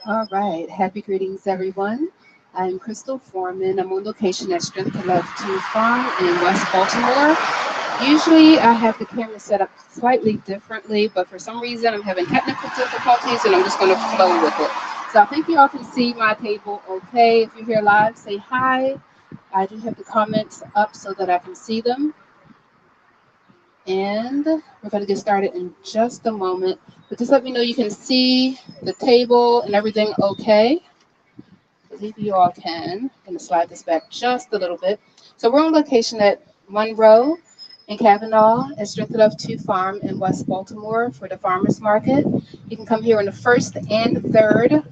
All right. Happy greetings, everyone. I'm Crystal Forman. I'm on location at Strength of Love 2 Farm in West Baltimore. Usually, I have the camera set up slightly differently, but for some reason, I'm having technical difficulties, and I'm just going to flow with it. So I think you all can see my table okay. If you're here live, say hi. I do have the comments up so that I can see them. And we're going to get started in just a moment. But just let me know you can see the table and everything okay. I believe you all can. I'm going to slide this back just a little bit. So we're on location at Monroe and Kavanaugh at Strength of 2 Farm in West Baltimore for the farmers market. You can come here on the first and third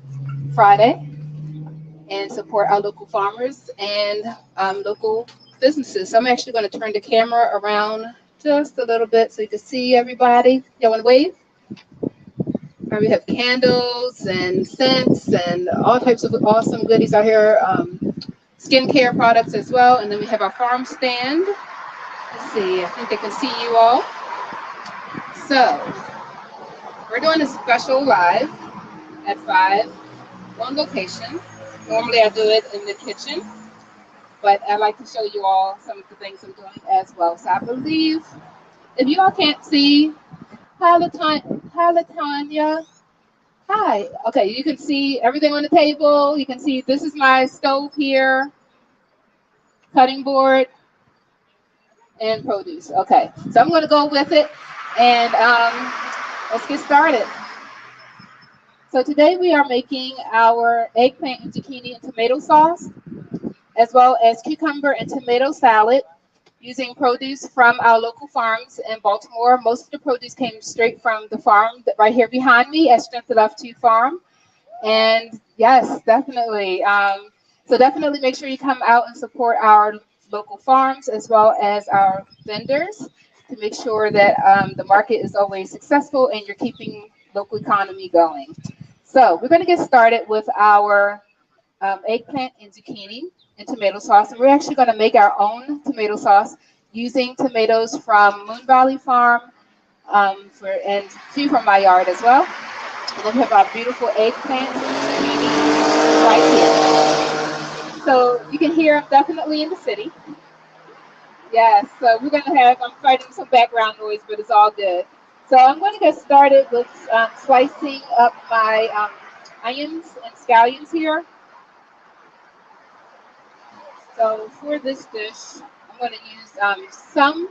Friday and support our local farmers and local businesses. So I'm actually going to turn the camera around just a little bit so you can see everybody. Y'all want to wave? We have candles and scents and all types of awesome goodies out here. Skincare products as well. And then we have our farm stand. Let's see, I think they can see you all. So we're doing a special live at 5 on location. Normally I do it in the kitchen, but I like to show you all some of the things I'm doing as well. So I believe if you all can't see, hi Latanya. Hi. Okay, you can see everything on the table. You can see this is my stove here, cutting board, and produce. Okay, so I'm going to go with it, and let's get started. So today we are making our eggplant and zucchini and tomato sauce, as well as cucumber and tomato salad, using produce from our local farms in Baltimore. Most of the produce came straight from the farm right here behind me at Strength of Love 2 Farm. And yes, definitely. So definitely make sure you come out and support our local farms as well as our vendors to make sure that the market is always successful and you're keeping local economy going. So we're going to get started with our eggplant and zucchini and tomato sauce. And we're actually going to make our own tomato sauce using tomatoes from Moon Valley Farm and a few from my yard as well. And then we have our beautiful eggplant right here. So you can hear I'm definitely in the city. Yes, so we're going to have, I'm fighting some background noise, but it's all good. So I'm going to get started with slicing up my onions and scallions here. So for this dish, I'm going to use some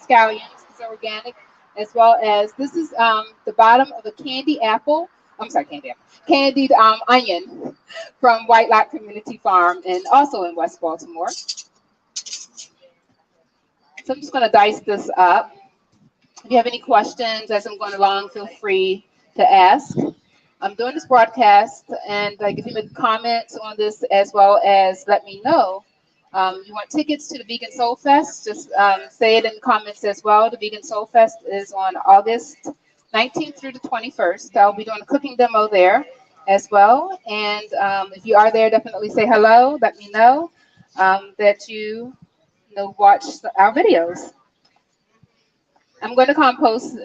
scallions, it's organic, as well as this is the bottom of a candy apple. I'm sorry, candy apple. Candied onion from White Lock Community Farm and also in West Baltimore. So I'm just going to dice this up. If you have any questions as I'm going along, feel free to ask. I'm doing this broadcast, and if you make comments on this as well as let me know. You want tickets to the Vegan SoulFest, just say it in the comments as well. The Vegan SoulFest is on August 19th through the 21st. I'll be doing a cooking demo there as well. And if you are there, definitely say hello. Let me know that you watch our videos. I'm going to compost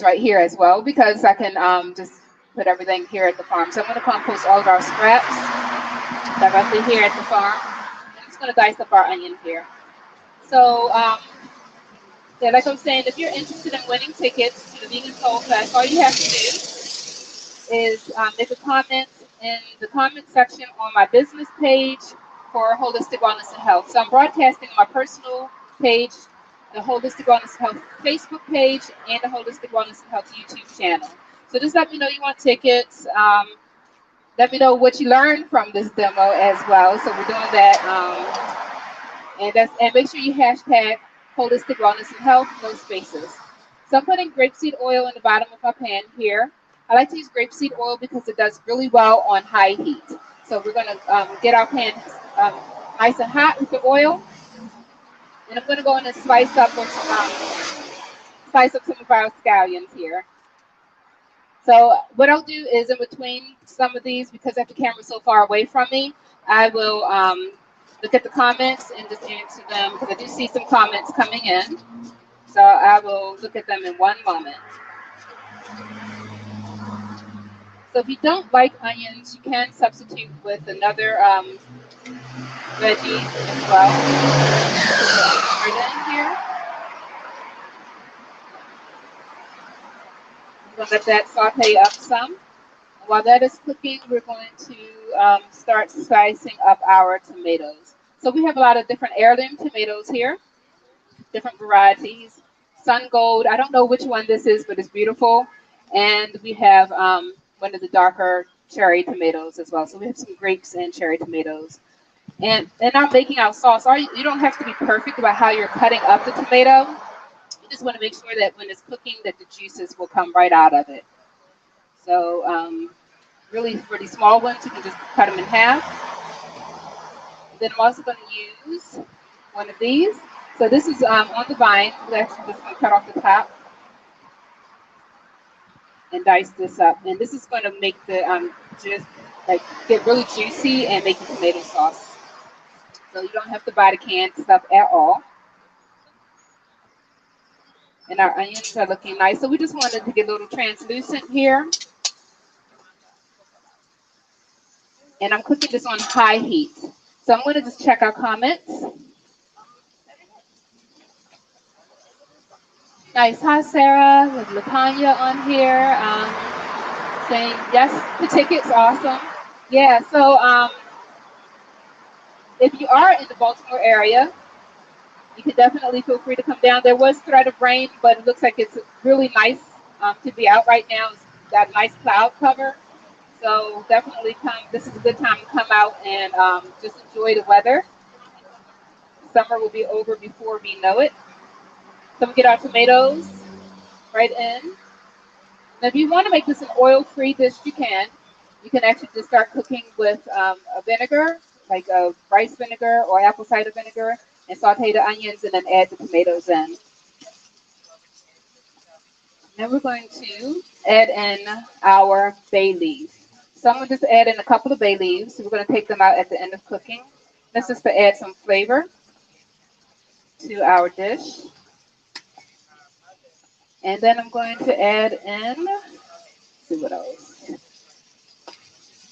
right here as well because I can just put everything here at the farm. So I'm going to compost all of our scraps directly here at the farm. I'm just going to dice up our onion here. So yeah, like I was saying, if you're interested in winning tickets to the Vegan Soul Fest, all you have to do is make a comment in the comment section on my business page for Holistic Wellness and Health. So I'm broadcasting my personal page, the Holistic Wellness and Health Facebook page, and the Holistic Wellness and Health YouTube channel. So just let me know you want tickets. Let me know what you learned from this demo as well. So we're doing that. And make sure you hashtag Holistic Wellness and Health, no spaces. So I'm putting grapeseed oil in the bottom of my pan here. I like to use grapeseed oil because it does really well on high heat. So we're going to get our pan nice and hot with the oil. And I'm going to go in and slice up some of our scallions here. So what I'll do is in between some of these, because I have the camera so far away from me, I will look at the comments and just answer them because I do see some comments coming in. So I will look at them in one moment. So if you don't like onions, you can substitute with another veggie as well. Put it in here. I'm going to let that saute up some. While that is cooking, we're going to start slicing up our tomatoes. So we have a lot of different heirloom tomatoes here, different varieties. Sun Gold, I don't know which one this is, but it's beautiful. And we have one of the darker cherry tomatoes as well. So we have some grapes and cherry tomatoes. And I'm making our sauce. You don't have to be perfect about how you're cutting up the tomato. You just want to make sure that when it's cooking that the juices will come right out of it. So really small ones, you can just cut them in half. Then I'm also going to use one of these. So this is on the vine. We're actually just going to cut off the top and dice this up. And this is going to make the just like get really juicy and make the tomato sauce. So you don't have to buy the canned stuff at all. And our onions are looking nice. So we just wanted to get a little translucent here. And I'm cooking this on high heat. So I'm going to just check our comments. Nice. Hi, Sarah, with Latanya on here, saying, yes, the ticket's awesome. Yeah, so if you are in the Baltimore area, you can definitely feel free to come down. There was threat of rain, but it looks like it's really nice to be out right now. It's got a nice cloud cover. So definitely come. This is a good time to come out and just enjoy the weather. Summer will be over before we know it. So we get our tomatoes right in. Now, if you want to make this an oil-free dish, you can. You can actually just start cooking with a vinegar, like a rice vinegar or apple cider vinegar, and saute the onions and then add the tomatoes in. Now we're going to add in our bay leaves. So I'm going to just add in a couple of bay leaves. So we're going to take them out at the end of cooking. This is to add some flavor to our dish. And then I'm going to add in, let's see what else.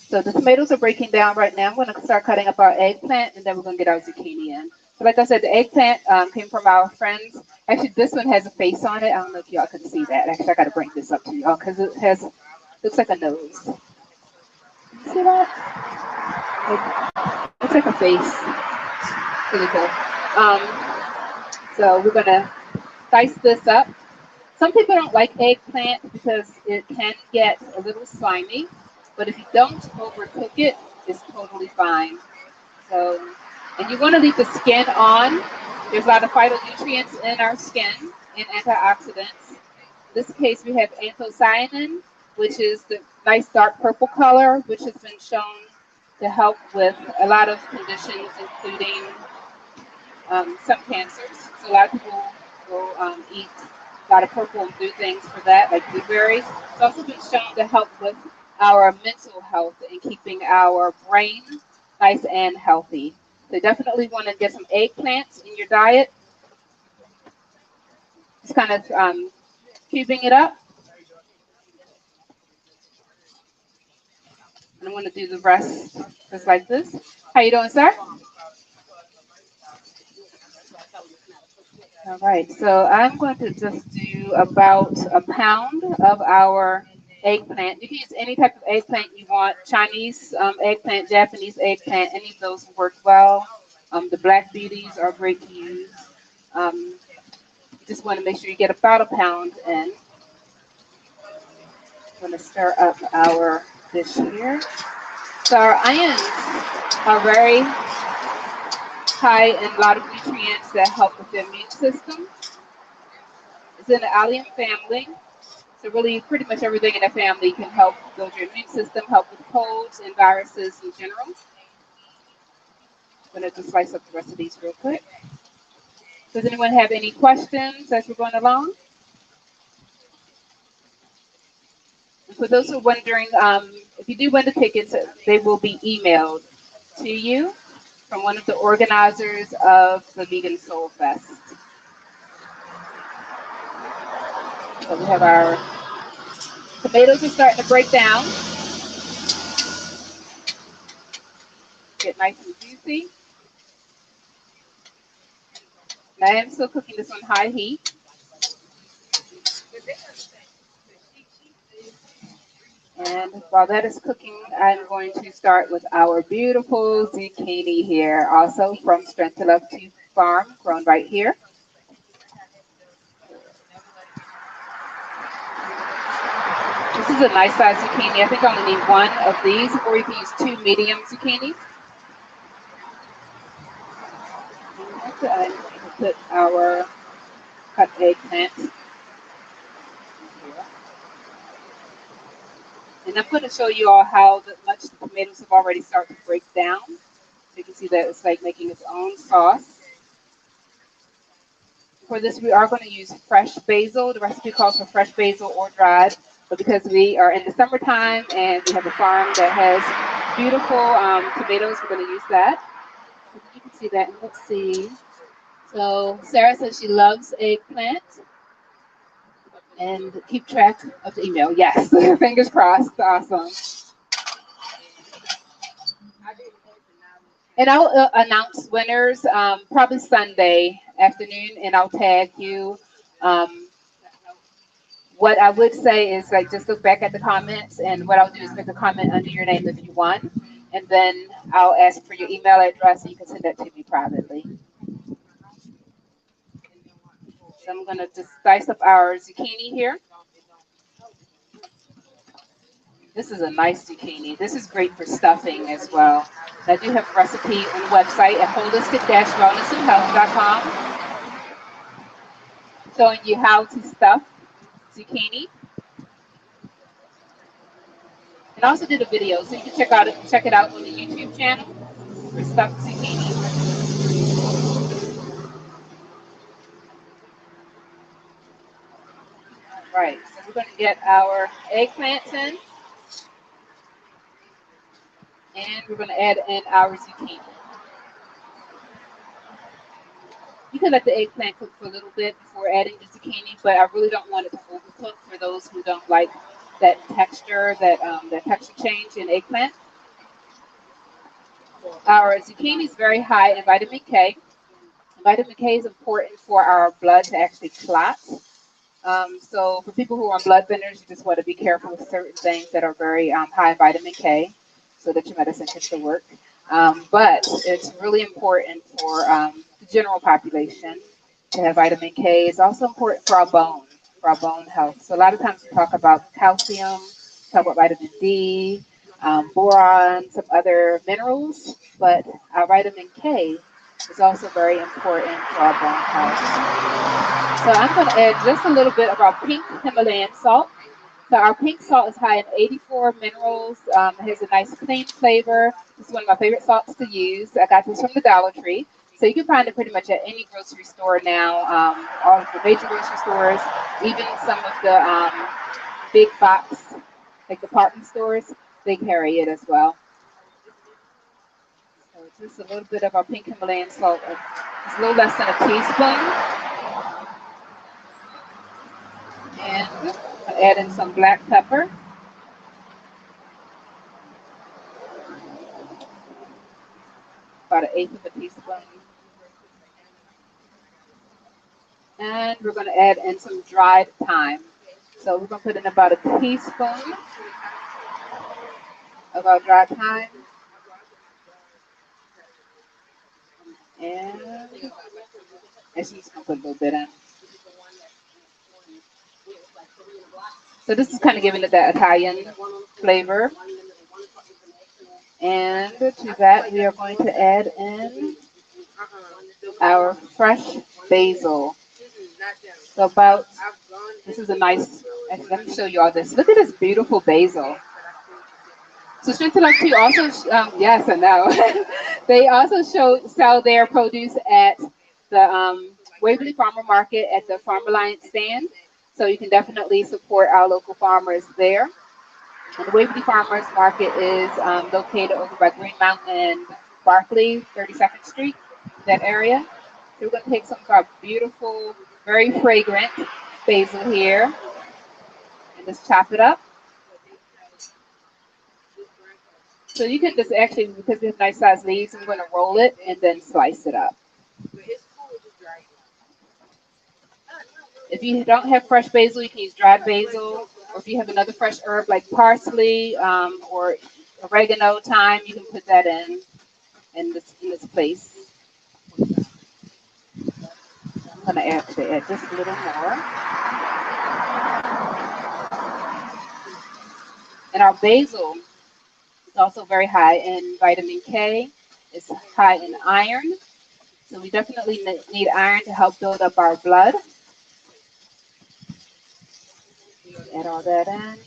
So the tomatoes are breaking down right now. I'm going to start cutting up our eggplant, and then we're going to get our zucchini in. So like I said, the eggplant came from our friends. Actually, this one has a face on it. I don't know if y'all can see that. Actually, I got to bring this up to y'all because it looks like a nose. Can you see that? It looks like a face. Really cool. So we're going to dice this up. Some people don't like eggplant because it can get a little slimy, but if you don't overcook it, it's totally fine. So, and you want to leave the skin on. There's a lot of phytonutrients in our skin and antioxidants. In this case, we have anthocyanin, which is the nice dark purple color, which has been shown to help with a lot of conditions, including some cancers. So a lot of people will eat a lot of purple and blue things for that, like blueberries. It's also been shown to help with our mental health and keeping our brain nice and healthy. So definitely want to get some eggplants in your diet. Just kind of cubing it up. And I'm going to do the rest just like this. How you doing, sir? All right, so I'm going to just do about a pound of our eggplant. You can use any type of eggplant you want. Chinese eggplant, Japanese eggplant, any of those work well. The black beauties are great to use. You just want to make sure you get about a pound in. I'm going to stir up our dish here. So our onions are very high in a lot of nutrients that help with the immune system. It's in the allium family. So really pretty much everything in the family can help build your immune system, help with colds and viruses in general. I'm going to just slice up the rest of these real quick. Does anyone have any questions as we're going along? And for those who are wondering, if you do win the tickets, they will be emailed to you from one of the organizers of the Vegan SoulFest. So we have our tomatoes are starting to break down. get nice and juicy. And I am still cooking this on high heat. And while that is cooking, I'm going to start with our beautiful zucchini here, also from Strength to Love 2 Farm, grown right here. This is a nice size zucchini. I think I only need one of these, or you can use 2 medium zucchinis. I'm going to put our cut eggplant here. And I'm going to show you all how much the tomatoes have already started to break down. So you can see that it's like making its own sauce. For this, we are going to use fresh basil. The recipe calls for fresh basil or dried. But because we are in the summertime and we have a farm that has beautiful tomatoes, we're going to use that. So you can see that. And let's see. So Sarah says she loves eggplant. And keep track of the email. Yes, fingers crossed. Awesome. And I'll announce winners probably Sunday afternoon, and I'll tag you. What I would say is like just look back at the comments, and what I'll do is make a comment under your name if you won, and then I'll ask for your email address, and you can send that to me privately. So I'm gonna just dice up our zucchini here. This is a nice zucchini. This is great for stuffing as well. I do have a recipe on the website at holistic-wellnessandhealth.com showing you how to stuff zucchini. And I also did a video, so you can check it out on the YouTube channel for stuffed zucchini. All right, so we're going to get our eggplants in. And we're going to add in our zucchini. You can let the eggplant cook for a little bit before adding the zucchini, but I really don't want it to overcook for those who don't like that texture, that texture change in eggplant. Our zucchini is very high in vitamin K. Vitamin K is important for our blood to actually clot. So for people who are on blood thinners, you just want to be careful with certain things that are very high in vitamin K so that your medicine can still work. But it's really important for the general population to have vitamin K. It's also important for our bone health. So a lot of times we talk about calcium, talk about vitamin D, boron, some other minerals, but our vitamin K is also very important for our bone health. So I'm going to add just a little bit of our pink Himalayan salt. So our pink salt is high in 84 minerals. It has a nice clean flavor. This is one of my favorite salts to use. I got this from the Dollar Tree. So you can find it pretty much at any grocery store now, all of the major grocery stores, even some of the big box, like department stores, they carry it as well. So just a little bit of our pink Himalayan salt. It's a little less than a teaspoon. And add in some black pepper. About 1/8 of a teaspoon. And we're going to add in some dried thyme. So we're going to put in about a teaspoon of our dried thyme. And actually, just going to put a little bit in. So this is kind of giving it that Italian flavor. And to that, we are going to add in our fresh basil. So this is a nice, actually, let me show you all this. Look at this beautiful basil. So Strength to Love 2 also, yes, I know. They also sell their produce at the Waverly Farmer Market at the Farm Alliance stand. So you can definitely support our local farmers there. And the Waverly Farmers Market is located over by Green Mountain and Barclay, 32nd Street, that area. So we're going to take some of our beautiful, very fragrant basil here and just chop it up. So you can just actually, because we have nice sized leaves, I'm going to roll it and then slice it up. If you don't have fresh basil, you can use dried basil. Or if you have another fresh herb like parsley or oregano, thyme, you can put that in this place. I'm going to add just a little more. And our basil is also very high in vitamin K. It's high in iron. So we definitely need iron to help build up our blood. Add all that in.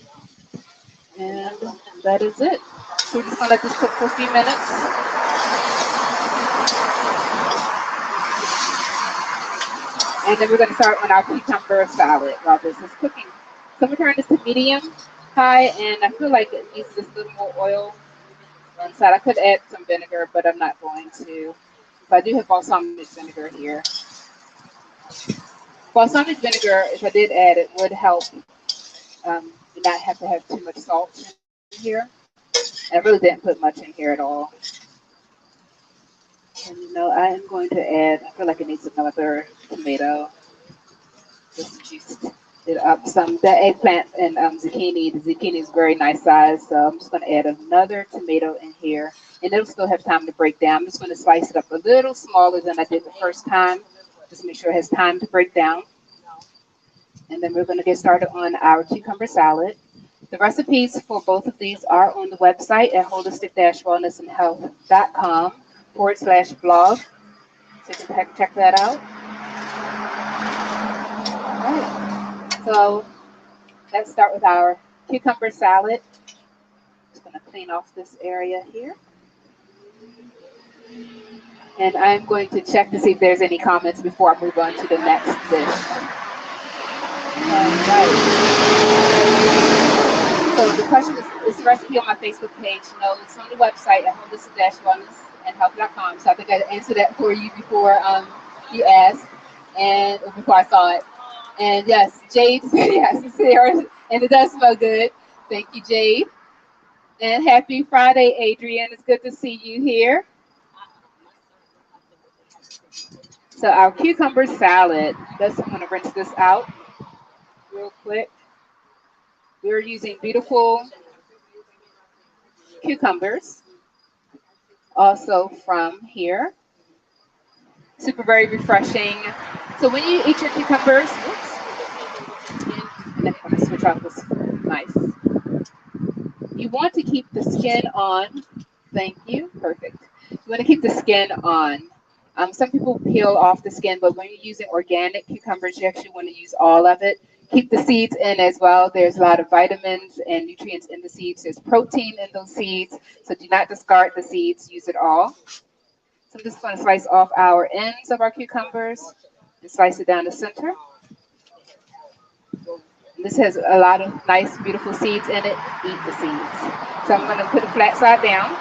And that is it. So we're just going to let this cook for a few minutes. And then we're going to start on our cucumber salad while this is cooking. So I'm going to turn this to medium high, and I feel like it needs just a little more oil on the side. I could add some vinegar, but I'm not going to. But I do have balsamic vinegar here. Balsamic vinegar, if I did add it, would help you not have to have too much salt in here. I really didn't put much in here at all. And I am going to add, I feel like it needs another tomato. Just juiced it up some. The eggplant and zucchini, the zucchini is very nice size, so I'm just going to add another tomato in here. And it'll still have time to break down. I'm just going to slice it up a little smaller than I did the first time. Just make sure it has time to break down. And then we're going to get started on our cucumber salad. The recipes for both of these are on the website at holistic-wellnessandhealth.com/blog. So you can check that out. All right. So let's start with our cucumber salad. Just going to clean off this area here. And I'm going to check to see if there's any comments before I move on to the next dish. All right. So the question is the recipe on my Facebook page? No, it's on the website at holistic-wellnessandhealth.com. So I think I answered that for you before you asked, or before I saw it. And yes, Jade, yes, it's here, and it does smell good. Thank you, Jade. And happy Friday, Adrian. It's good to see you here. So our cucumber salad, I'm going to rinse this out real quick. We're using beautiful cucumbers, also from here. Super, very refreshing. So when you eat your cucumbers, and then I'm going to switch off this knife. You want to keep the skin on. Thank you. Perfect. You want to keep the skin on. Some people peel off the skin, but when you're using organic cucumbers, you actually want to use all of it. Keep the seeds in as well. There's a lot of vitamins and nutrients in the seeds. There's protein in those seeds. So do not discard the seeds. Use it all. So I'm just going to slice off our ends of our cucumbers and slice it down the center. And this has a lot of nice, beautiful seeds in it. Eat the seeds. So I'm going to put it flat side down.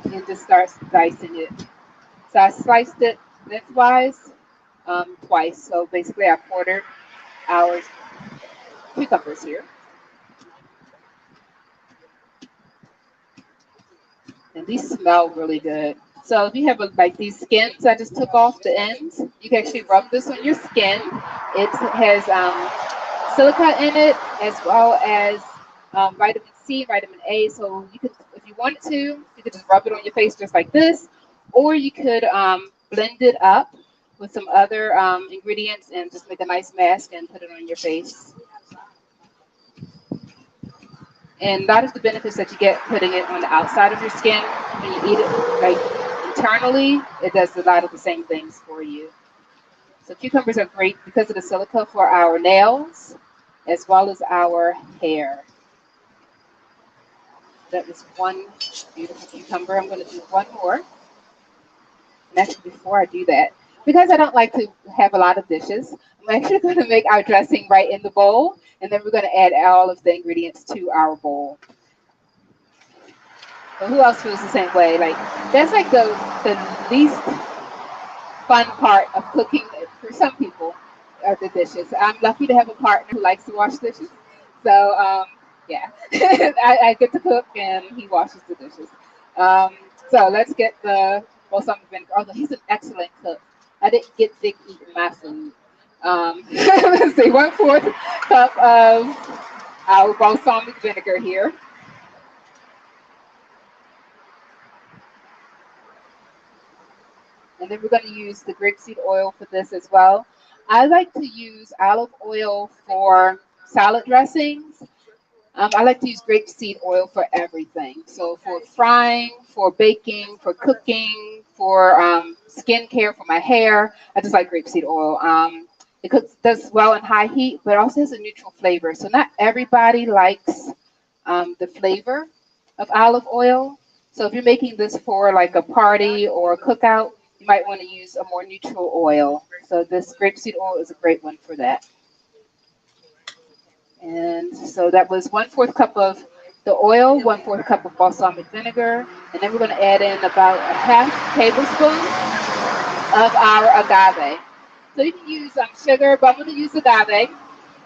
And just start dicing it. So I sliced it lengthwise twice. So basically I quartered our cucumbers here. And these smell really good. So if you have like these skins I just took off the ends, you can actually rub this on your skin. It has silica in it as well as vitamin C, vitamin A. So you could, if you wanted to, you could just rub it on your face just like this, or you could blend it up with some other ingredients and just make a nice mask and put it on your face. And that is the benefits that you get putting it on the outside of your skin. When you eat it like internally, it does a lot of the same things for you. So cucumbers are great because of the silica for our nails as well as our hair. That was one beautiful cucumber. I'm going to do one more. And actually, before I do that, because I don't like to have a lot of dishes, I'm actually going to make our dressing right in the bowl. And then we're going to add all of the ingredients to our bowl. But who else feels the same way? Like that's like the least fun part of cooking for some people are the dishes. I'm lucky to have a partner who likes to wash dishes. So yeah, I get to cook and he washes the dishes. Um, so let's get the balsamic vinegar. Although he's an excellent cook, I didn't get Vic eating my food. Let's see, 1/4 cup of our balsamic vinegar here. And then we're going to use the grapeseed oil for this as well. I like to use olive oil for salad dressings. I like to use grapeseed oil for everything. So for frying, for baking, for cooking, for skincare, for my hair, I just like grapeseed oil. It cooks does well in high heat, but also has a neutral flavor. So not everybody likes the flavor of olive oil. So if you're making this for like a party or a cookout, you might want to use a more neutral oil. So this grapeseed oil is a great one for that. And so that was 1/4 cup of the oil, 1/4 cup of balsamic vinegar, and then we're going to add in about a half tablespoon of our agave. So you can use sugar, but I'm going to use agave.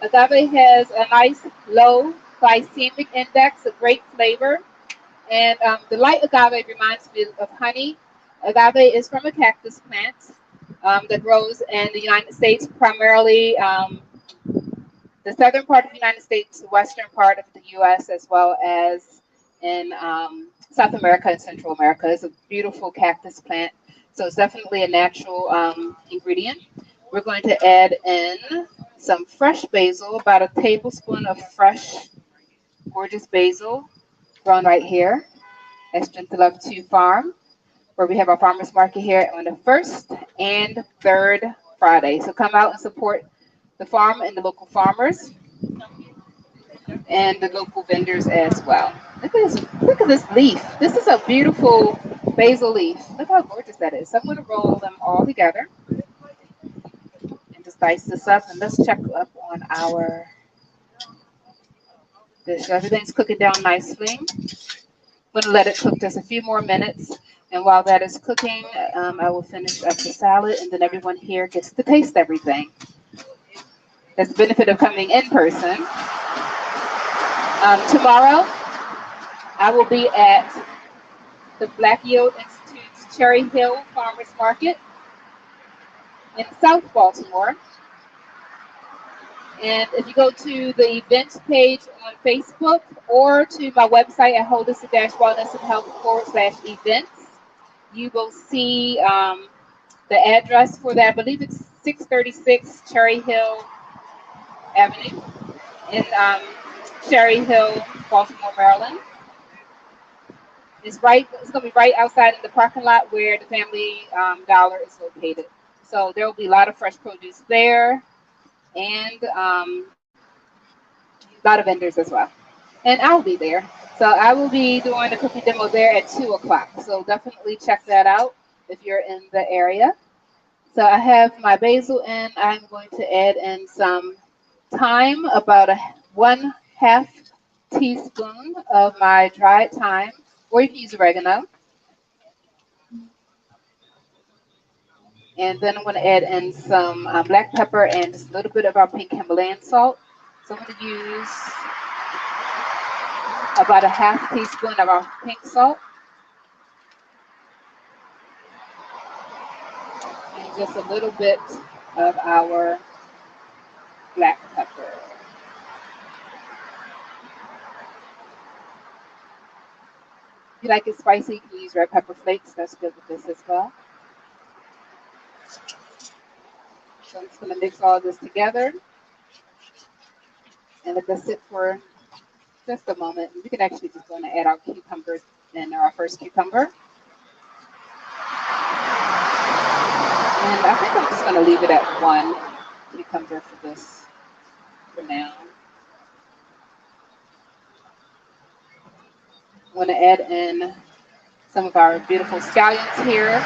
Agave has a nice low glycemic index, a great flavor, and the light agave reminds me of honey. Agave is from a cactus plant that grows in the United States, primarily the southern part of the United States, the western part of the U.S., as well as in South America and Central America. It's a beautiful cactus plant, so it's definitely a natural ingredient. We're going to add in some fresh basil, about a tablespoon of fresh, gorgeous basil grown right here at Gentle Love 2 Farm, where we have our farmers market here on the first and third Friday. So come out and support the farm and the local farmers and the local vendors as well. Look at this leaf. This is a beautiful basil leaf. Look how gorgeous that is. So I'm going to roll them all together and just dice this up. And let's check up on our dish. Everything's cooking down nicely. I'm going to let it cook just a few more minutes. And while that is cooking, I will finish up the salad, and then everyone here gets to taste everything. That's the benefit of coming in person. Tomorrow, I will be at the Black Yield Institute's Cherry Hill Farmers Market in South Baltimore. And if you go to the events page on Facebook or to my website at holistic-wellness and health /events, you will see the address for that. I believe it's 636 Cherry Hill Avenue in Cherry Hill, Baltimore, Maryland. It's going to be right outside in the parking lot where the Family Dollar is located. So there will be a lot of fresh produce there, and a lot of vendors as well. And I'll be there. So I will be doing a cookie demo there at 2 o'clock. So definitely check that out if you're in the area. So I have my basil in. I'm going to add in some thyme, about a 1/2 teaspoon of my dried thyme, or you can use oregano. And then I'm going to add in some black pepper and just a little bit of our pink Himalayan salt. So I'm going to use about a 1/2 teaspoon of our pink salt. And just a little bit of our black pepper. If you like it spicy, you can use red pepper flakes. That's good with this as well. So I'm just going to mix all of this together and let this sit for just a moment. We can actually just go and add our cucumbers in our first cucumber. And I think I'm just going to leave it at 1 cucumber for this for now. I'm going to add in some of our beautiful scallions here.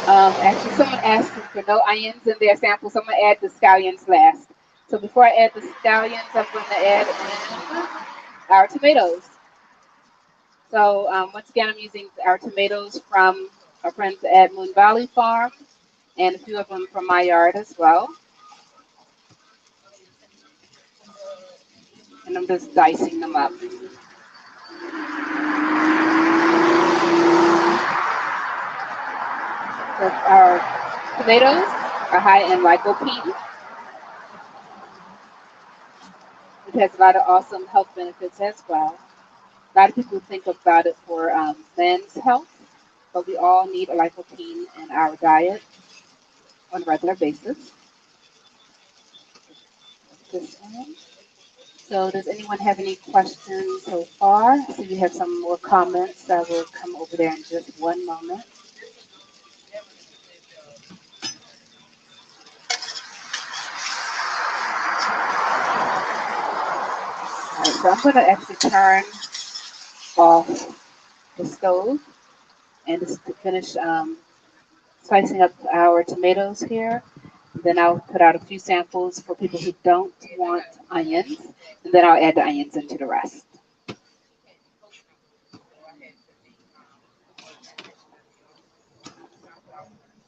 Actually, someone asked for no onions in their sample, so I'm going to add the scallions last. So before I add the scallions, I'm going to add in our tomatoes. So once again, I'm using our tomatoes from our friends at Moon Valley Farm, and a few of them from my yard as well. And I'm just dicing them up. So our tomatoes are high in lycopene, which has a lot of awesome health benefits as well. A lot of people think about it for men's health, but we all need a lycopene in our diet on a regular basis. This in. So does anyone have any questions so far? I see we have some more comments. I will come over there in just one moment. All right, so I'm going to actually turn off the stove and just to finish slicing up our tomatoes here. Then I'll put out a few samples for people who don't want onions, and then I'll add the onions into the rest.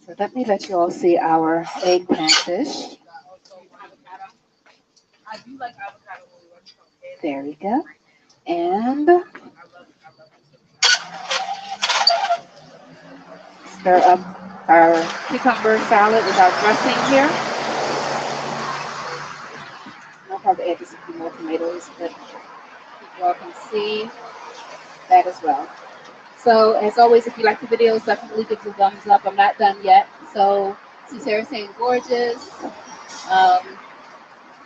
So let me let you all see our eggplant dish. There we go. And stir up our cucumber salad with our dressing here. I'll probably add just a few more tomatoes, but you all can see that as well. So as always, if you like the videos, definitely give the thumbs up. I'm not done yet. So see Sarah saying gorgeous.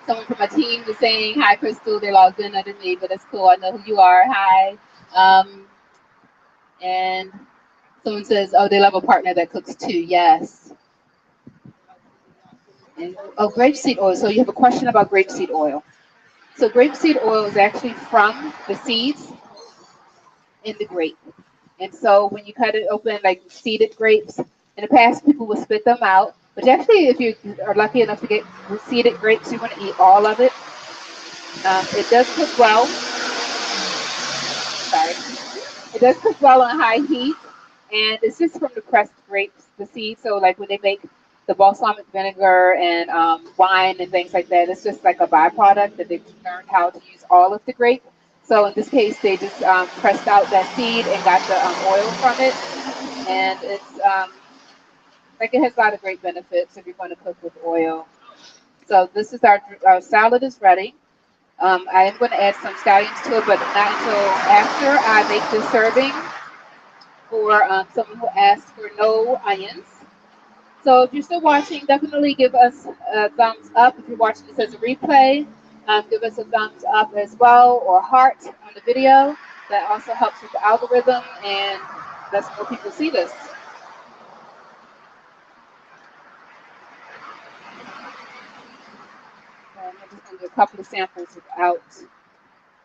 Someone from my team was saying, hi, Crystal. They're logged in under me, but that's cool. I know who you are. Hi. And someone says, oh, they love a partner that cooks too. Yes. And, oh, grapeseed oil. So you have a question about grapeseed oil. So grapeseed oil is actually from the seeds in the grape. And so when you cut it open, like seeded grapes, in the past people would spit them out. But actually, if you are lucky enough to get seeded grapes, you want to eat all of it. It does cook well. Sorry. It does cook well on high heat. And it's just from the pressed grapes, the seeds. So like when they make the balsamic vinegar and wine and things like that, it's just like a byproduct that they've learned how to use all of the grape. So in this case, they just pressed out that seed and got the oil from it. And it's like it has a lot of great benefits if you're going to cook with oil. So this is our salad is ready. I am going to add some scallions to it, but not until after I make the serving for someone who asked for no onions. So if you're still watching, definitely give us a thumbs up. If you're watching this as a replay, give us a thumbs up as well, or heart on the video. That also helps with the algorithm and lets more people see this. So I'm just going to do a couple of samples without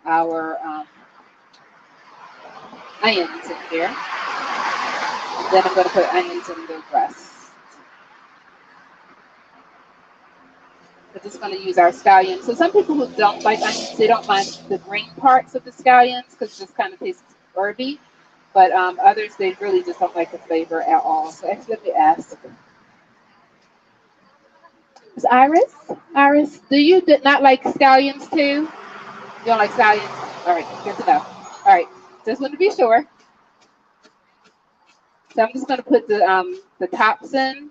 our onions in here. And then I'm going to put onions in the rest. We're just going to use our scallions. So some people who don't like onions, they don't mind the green parts of the scallions because it just kind of tastes herby. But others, they really just don't like the flavor at all. So actually, let me ask. Is Iris, do you not like scallions too? You don't like scallions? All right, good to know. All right, just want to be sure. So I'm just going to put the tops in,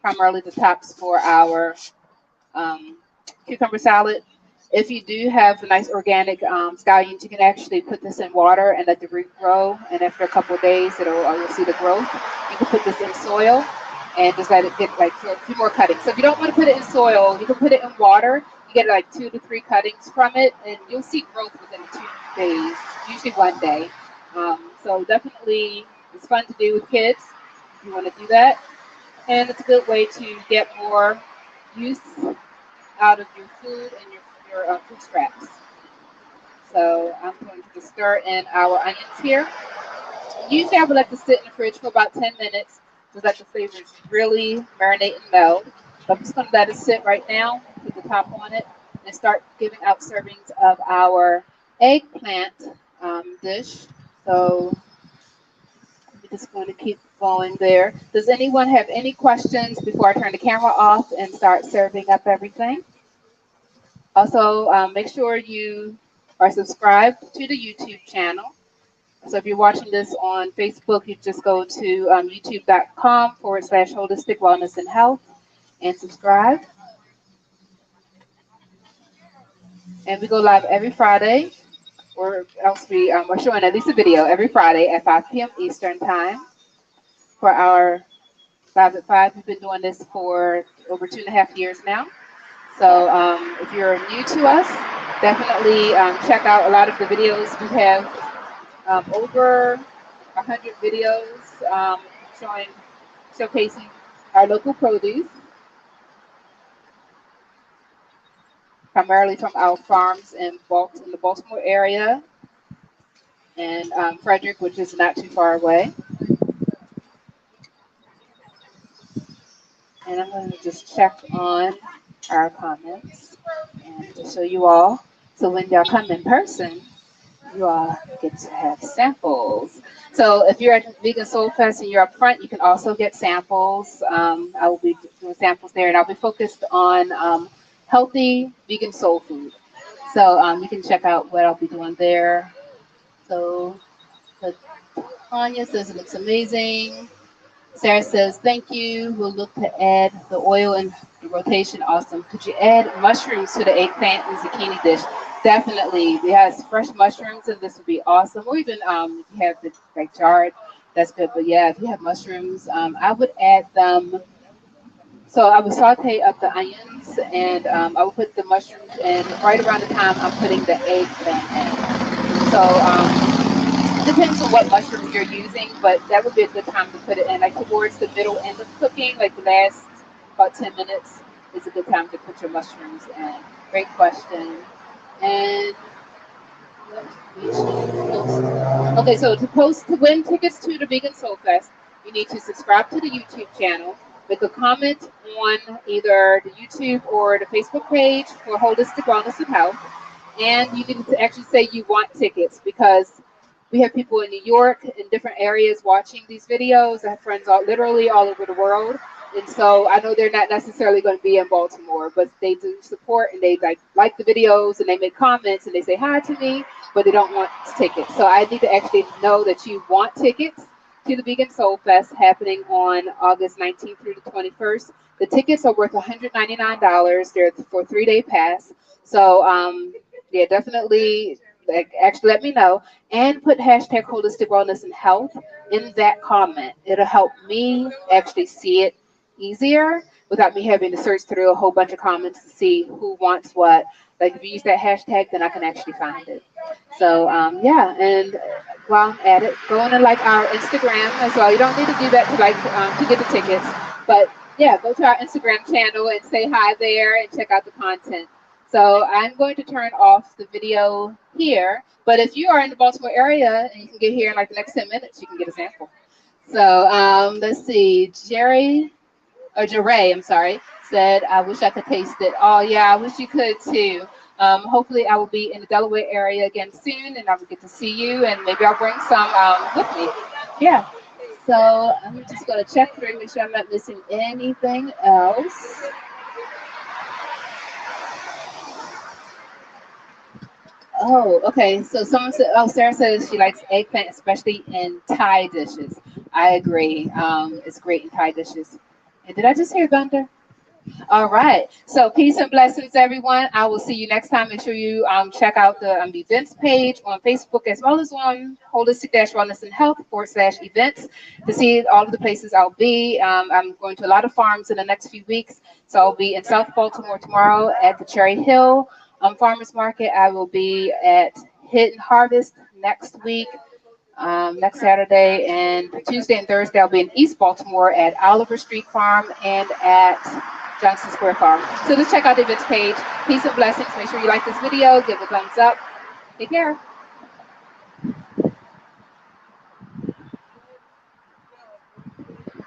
primarily the tops for our cucumber salad. If you do have a nice organic scallions, you can actually put this in water and let the root grow. And after a couple of days, you'll see the growth. You can put this in soil and just let it get like a few more cuttings. So if you don't want to put it in soil, you can put it in water. You get like 2 to 3 cuttings from it, and you'll see growth within 2 days, usually 1 day. So definitely, it's fun to do with kids if you want to do that. And it's a good way to get more use out of your food and your food scraps. So I'm going to just stir in our onions here. Usually I would let this sit in the fridge for about 10 minutes to let the flavors really marinate and meld. So I'm just going to let it sit right now, put the top on it, and start giving out servings of our eggplant dish. So I'm just going to keep going there. Does anyone have any questions before I turn the camera off and start serving up everything? Also, make sure you are subscribed to the YouTube channel. So if you're watching this on Facebook, you just go to youtube.com/holistic wellness and health and subscribe. And we go live every Friday, or else we're showing at least a video every Friday at 5 p.m. Eastern Time for our Live at 5. We've been doing this for over 2.5 years now. So if you're new to us, definitely check out a lot of the videos. We have over 100 videos showcasing our local produce, primarily from our farms in the Baltimore area and Frederick, which is not too far away. And I'm going to just check on our comments and to show you all. So when y'all come in person, you all get to have samples. So if you're at Vegan SoulFest and you're up front, you can also get samples. I will be doing samples there, and I'll be focused on healthy vegan soul food. So you can check out what I'll be doing there. So Tanya says it looks amazing. Sarah says, thank you. We'll look to add the oil in the rotation. Awesome. Could you add mushrooms to the eggplant and zucchini dish? Definitely. It has fresh mushrooms, and this would be awesome. Or even if you have the like jarred, that's good. But yeah, if you have mushrooms, I would add them. So I would saute up the onions, and I would put the mushrooms in right around the time I'm putting the eggplant in. So depends on what mushrooms you're using, but that would be a good time to put it in, like towards the middle end of cooking, like the last about 10 minutes is a good time to put your mushrooms in. Great question. And okay, so to win tickets to the Vegan Soul Fest, you need to subscribe to the YouTube channel, make a comment on either the YouTube or the Facebook page for Holistic Wellness and Health, and you need to actually say you want tickets, because we have people in New York, in different areas, watching these videos. I have friends literally all over the world. And so I know they're not necessarily going to be in Baltimore, but they do support, and they like the videos, and they make comments, and they say hi to me, but they don't want tickets. So I need to actually know that you want tickets to the Vegan Soul Fest happening on August 19th through the 21st. The tickets are worth $199. They're for a 3-day pass. So yeah, definitely actually let me know, and put hashtag holistic wellness and health in that comment. It'll help me actually see it easier without me having to search through a whole bunch of comments to see who wants what. Like if you use that hashtag, then I can actually find it. So yeah, and while I'm at it, go on and like our Instagram as well. You don't need to do that to get the tickets, but yeah, go to our Instagram channel and say hi there and check out the content. So I'm going to turn off the video here, but if you are in the Baltimore area and you can get here in like the next 10 minutes, you can get a sample. So let's see, Jeray, I'm sorry, said, I wish I could taste it. Oh yeah, I wish you could too. Hopefully I will be in the Delaware area again soon, and I will get to see you, and maybe I'll bring some with me. Yeah. So I'm just going to check through, make sure I'm not missing anything else. Oh, okay. So someone said, oh, Sarah says she likes eggplant, especially in Thai dishes. I agree. It's great in Thai dishes. And did I just hear thunder? All right. So peace and blessings, everyone. I will see you next time. Make sure you check out the events page on Facebook, as well as on holistic-wellness and health /events to see all of the places I'll be. I'm going to a lot of farms in the next few weeks. So I'll be in South Baltimore tomorrow at the Cherry Hill Farmers Market. I will be at Hidden Harvest next week, next Saturday, and Tuesday and Thursday I'll be in East Baltimore at Oliver Street Farm and at Johnson Square Farm. So just check out the events page. Peace and blessings. Make sure you like this video, give it a thumbs up. Take care.